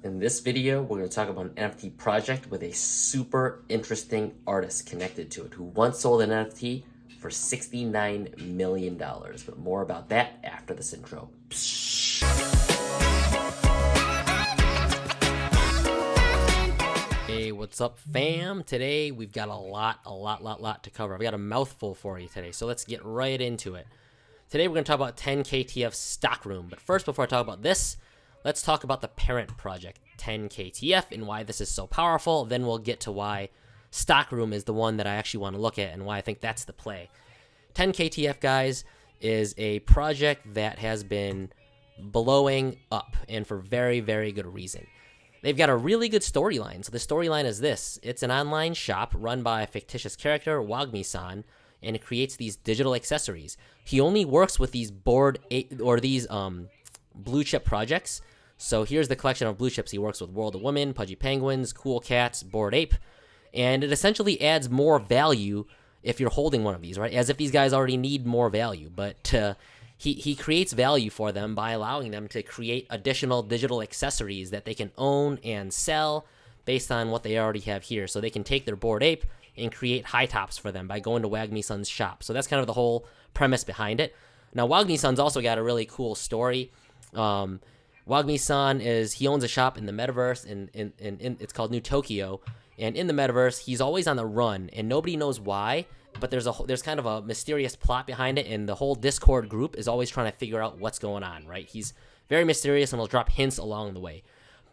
In this video, we're going to talk about an NFT project with a super interesting artist connected to it who once sold an NFT for $69 million. But more about that after this intro. Hey, what's up, fam? Today we've got a lot to cover. I've got a mouthful for you today, so let's get right into it. Today we're going to talk about 10KTF Stockroom. But first, before I talk about this, let's talk about the parent project, 10KTF, and why this is so powerful. Then we'll get to why Stockroom is the one that I actually want to look at and why I think that's the play. 10KTF, guys, is a project that has been blowing up, and for very, very good reason. They've got a really good storyline. So the storyline is this. It's an online shop run by a fictitious character, Wagmi-san, and it creates these digital accessories. He only works with these blue chip projects. So here's the collection of blue chips. He works with World of Women, Pudgy Penguins, Cool Cats, Bored Ape, and it essentially adds more value if you're holding one of these, right? As if these guys already need more value, but he creates value for them by allowing them to create additional digital accessories that they can own and sell based on what they already have here. So they can take their Bored Ape and create high tops for them by going to Wagmi-san's shop. So that's kind of the whole premise behind it. Now, Wagmi-san's also got a really cool story. Wagmi-san he owns a shop in the metaverse, and it's called New Tokyo. And in the metaverse, he's always on the run, and nobody knows why. But there's kind of a mysterious plot behind it, and the whole Discord group is always trying to figure out what's going on, right? He's very mysterious, and will drop hints along the way.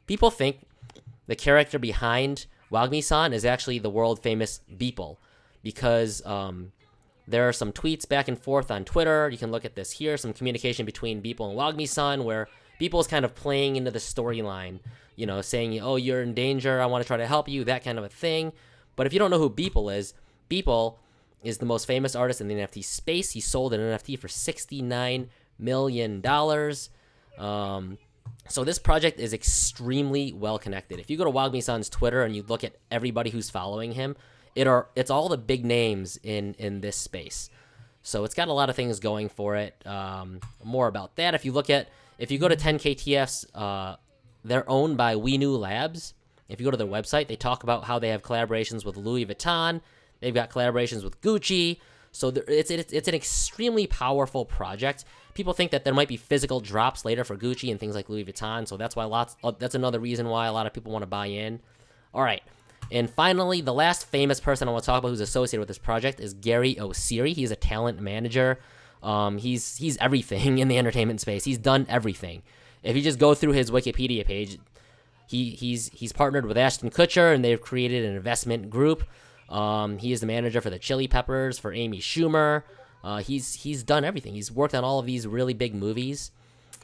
People think the character behind Wagmi-san is actually the world-famous Beeple, because there are some tweets back and forth on Twitter. You can look at this here, some communication between Beeple and Wagmi-san, where Beeple is kind of playing into the storyline, saying, oh, you're in danger, I want to try to help you, that kind of a thing. But if you don't know who Beeple is the most famous artist in the NFT space. He sold an NFT for $69 million. So this project is extremely well connected. If you go to Wagmi-san's Twitter and you look at everybody who's following him, it's all the big names in this space. So it's got a lot of things going for it. More about that. If you go to 10KTF's, they're owned by We New Labs. If you go to their website, they talk about how they have collaborations with Louis Vuitton. They've got collaborations with Gucci. So it's an extremely powerful project. People think that there might be physical drops later for Gucci and things like Louis Vuitton. So that's why that's another reason why a lot of people want to buy in. All right. And finally, the last famous person I want to talk about who's associated with this project is Gary Osiri. He's a talent manager. He's everything in the entertainment space. He's done everything. If you just go through his Wikipedia page, he's partnered with Ashton Kutcher, and they've created an investment group. He is the manager for the Chili Peppers, for Amy Schumer. He's done everything. He's worked on all of these really big movies,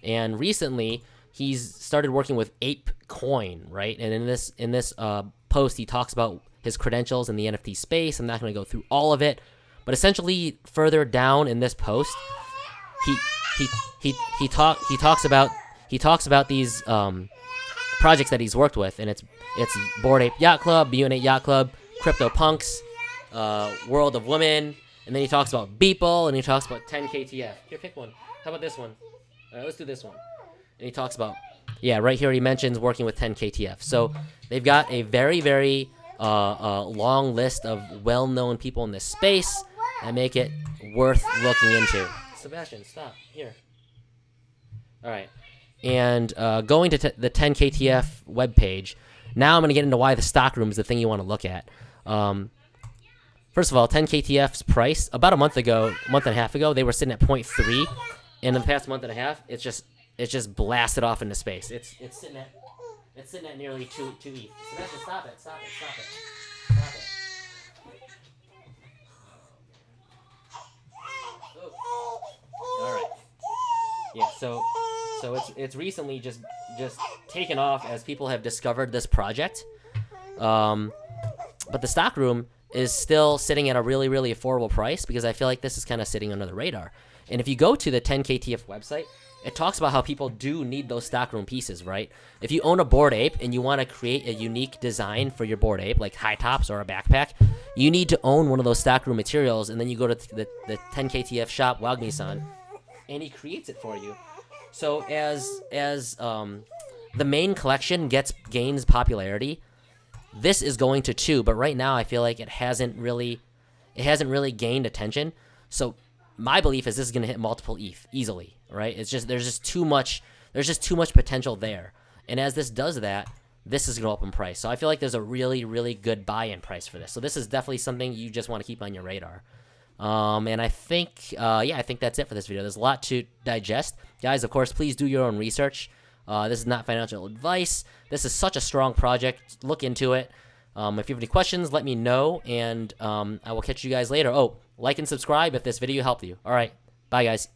and recently he's started working with ApeCoin, right? And in this post, he talks about his credentials in the NFT space. I'm not going to go through all of it, but essentially further down in this post, he talks about these projects that he's worked with, and it's Bored Ape Yacht Club, B-Unit Yacht Club, CryptoPunks, World of Women, and then he talks about Beeple, and he talks about 10KTF. Here, pick one. How about this one? All right, let's do this one. And he talks about, right here he mentions working with 10KTF. So they've got a very, very long list of well-known people in this space that make it worth looking into. Sebastian, stop. Here. All right. And going to the 10KTF webpage, now I'm going to get into why the stockroom is the thing you want to look at. First of all, 10KTF's price, about a month and a half ago, they were sitting at 0.3, and in the past month and a half, it's just blasted off into space. It's sitting at nearly 2 ETH. Sebastian, stop it. Oh. All right. Yeah, so it's recently just taken off as people have discovered this project. But the stockroom is still sitting at a really, really affordable price because I feel like this is kind of sitting under the radar. And if you go to the 10KTF website, it talks about how people do need those stockroom pieces, right? If you own a Bored Ape and you want to create a unique design for your Bored Ape, like high tops or a backpack, you need to own one of those stockroom materials, and then you go to the 10KTF shop, Wagmi-san, and he creates it for you. So as the main collection gains popularity, this is going to too. But right now, I feel like it hasn't really gained attention. So my belief is this is going to hit multiple ETH easily, right? It's just there's just too much potential there. And as this does that, this is going to up in price. So I feel like there's a really, really good buy-in price for this. So this is definitely something you just want to keep on your radar. And I think, I think that's it for this video. There's a lot to digest. Guys, of course, please do your own research. This is not financial advice. This is such a strong project. Look into it. If you have any questions, let me know, and I will catch you guys later. Oh, like and subscribe if this video helped you. All right. Bye, guys.